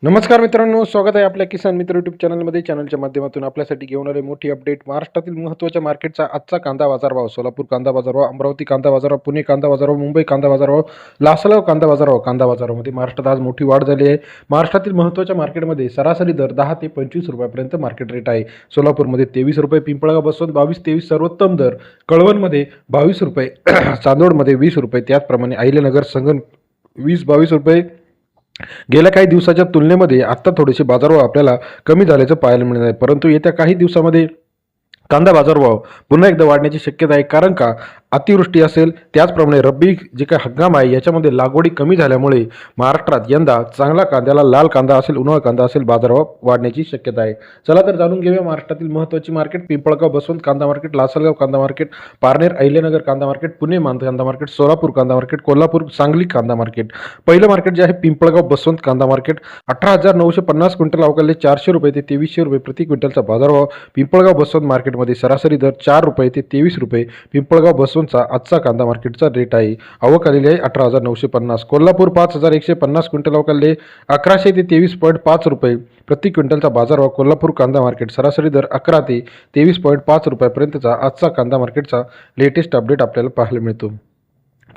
नमस्कार मित्रांनो, स्वागत आहे आपल्या किसान मित्र यूट्यूब चॅनलमध्ये. चॅनलच्या माध्यमातून आपल्यासाठी घेऊन आले मोठी अपडेट. महाराष्ट्रातील महत्त्वाच्या मार्केटचा आजचा कांदा बाजारभाव. सोलापूर कांदा बाजारभाव, अमरावती कांदा बाजारभाव, पुणे कांदा बाजारभाव, मुंबई कांदा बाजारभाव, लासलगाव कांदा बाजारभाव. कांदा बाजारामध्ये महाराष्ट्रात आज मोठी वाढ झाली आहे. महाराष्ट्रातील महत्त्वाच्या मार्केटमध्ये सरासरी दर 10 ते 25 रुपयापर्यंत मार्केट रेट आहे. सोलापूरमध्ये 23 रुपये, पिंपळगाव बसवंत 22-23 सर्वोत्तम दर, कळवणमध्ये 22 रुपये, चांदोडमध्ये 20 रुपये, त्याचप्रमाणे अहिल्यानगर संगम 20-22 रुपये. गेल्या काही दिवसाच्या तुलनेमध्ये आत्ता थोडेसे बाजारभाव आपल्याला कमी झाल्याचं पाहायला मिळत आहे. परंतु येत्या काही दिवसामध्ये कांदा बाजारभाव पुन्हा एकदा वाढण्याची शक्यता आहे. कारण का अतिवृष्टी असेल, त्याचप्रमाणे रब्बी जे काही हंगाम आहे याच्यामध्ये लागवडी कमी झाल्यामुळे महाराष्ट्रात यंदा चांगला कांद्याला, लाल कांदा असेल, उन्हाळा कांदा असेल, बाजारभाव वाढण्याची शक्यता आहे. चला तर जाणून घेऊया महाराष्ट्रातील महत्त्वाची मार्केट. पिंपळगाव बसवंत कांदा मार्केट, लासलगाव कांदा मार्केट, पारनेर अहिल्यानगर कांदा मार्केट, पुणे कांदा मार्केट, सोलापूर कांदा मार्केट, कोल्हापूर सांगली कांदा मार्केट. पहिलं मार्केट जे आहे पिंपळगाव बसवंत कांदा मार्केट, 18,950 क्विंटल अवकाळले 400 रुपये ते 2300 रुपये प्रति क्विंटलचा बाजारभाव. पिंपळगाव बसवंत मार्केटमध्ये सरासरी दर 4 रुपये ते 23 रुपये. पिंपळगाव बसवंतचा आजचा कांदा मार्केटचा रेट आहे. आवक आलेली आहे 18,950. कोल्हापूर 5,150 क्विंटल अवकाळले 1100 ते 23.5 रुपये प्रति क्विंटलचा बाजारभाव. कोल्हापूर कांदा मार्केट सरासरी दर 11 ते 23.5 रुपयापर्यंतचा आजचा कांदा मार्केटचा लेटेस्ट अपडेट आपल्याला पाहायला मिळतो.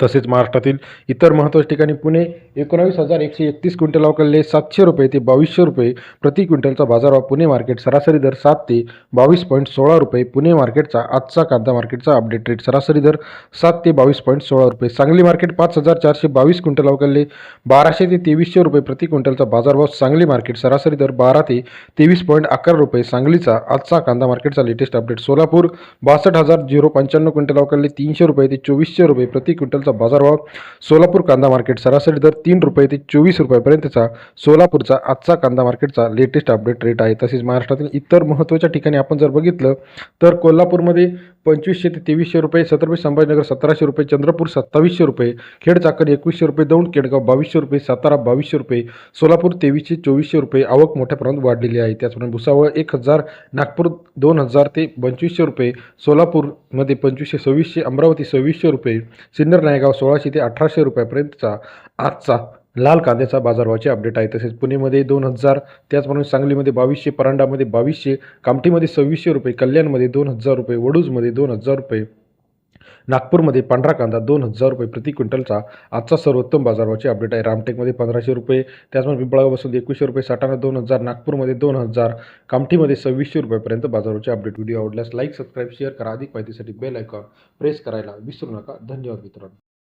तसेच महाराष्ट्रातील इतर महत्त्वाच्या ठिकाणी पुणे 19,131 क्विंटल अवकाळले 700 रुपये ते 2200 रुपये प्रति क्विंटलचा बाजारभाव. पुणे मार्केट सरासरी दर 7 ते 22.16 रुपये. पुणे मार्केटचा आजचा कांदा मार्केटचा अपडेट रेट सरासरी दर 7 ते 22.16 रुपये. सांगली मार्केट 5,422 क्विंटल अवकाळले 1200 ते 2300 रुपये प्रति क्विंटलचा बाजारभाव. सांगली मार्केट सरासरी दर 12 ते 23.11 रुपये. सांगलीचा आजचा कांदा मार्केटचा लेटेस्ट अपडेट. सोलापूर 62,095 क्विंटल अवकाळले 300 रुपये ते 2400 रुपये प्रति क्विंटल बाजारभाव. सोलापूर कांदा मार्केट सरासरी दर 3 रुपये ते 24 रुपयापर्यंतचा सोलापूरचा आजचा कांदा मार्केटचा लेटेस्ट अपडेट रेट आहे. तसेच महाराष्ट्रातील इतर महत्त्वाच्या ठिकाणी आपण जर बघितलं तर कोल्हापूरमध्ये 2500 ते 2300 रुपये, छत्रपती संभाजीनगर 1700 रुपये, चंद्रपूर 2700 रुपये, खेड चाकण 2100 रुपये, दौंड केडगाव 2200 रुपये, सातारा 2200 रुपये, सोलापूर 2300-2400 रुपये. आवक मोठ्या प्रमाणात वाढलेली आहे. त्याचप्रमाणे भुसावळ 1000, नागपूर 2000 ते 2500 रुपये, सोलापूरमध्ये 2500-2600, अमरावती 2600 रुपये, सिन्नर नायगाव 1600 ते 1800 रुपयापर्यंतचा आजचा लाल कांद्याचा बाजारभावाचे अपडेट आहे. तसेच पुणेमध्ये 2000, त्याचप्रमाणे सांगलीमध्ये 2200, परांडामध्ये 2200, कामठीमध्ये 2600 रुपये, कल्याणमध्ये 2000 रुपये, वडूजमध्ये 2000 रुपये, नागपूरमध्ये पांढरा कांदा 2000 रुपये प्रति क्विंटलचा आजचा सर्वोत्तम बाजारभावाचे अपडेट आहे. रामटेकमध्ये 1500 रुपये, त्याचप्रमाणे पिंपळगाव बसवंत 2100 रुपये, साठाणा 2000, नागपूरमध्ये 2000, कामठीमध्ये 2600 रुपयापर्यंत बाजाराचे अपडेट. व्हिडिओ आवडल्यास लाईक, सबस्क्राईब, शेअर करा. अधिक माहितीसाठी बेल आयकॉन प्रेस करायला विसरू नका. धन्यवाद मित्रांनो.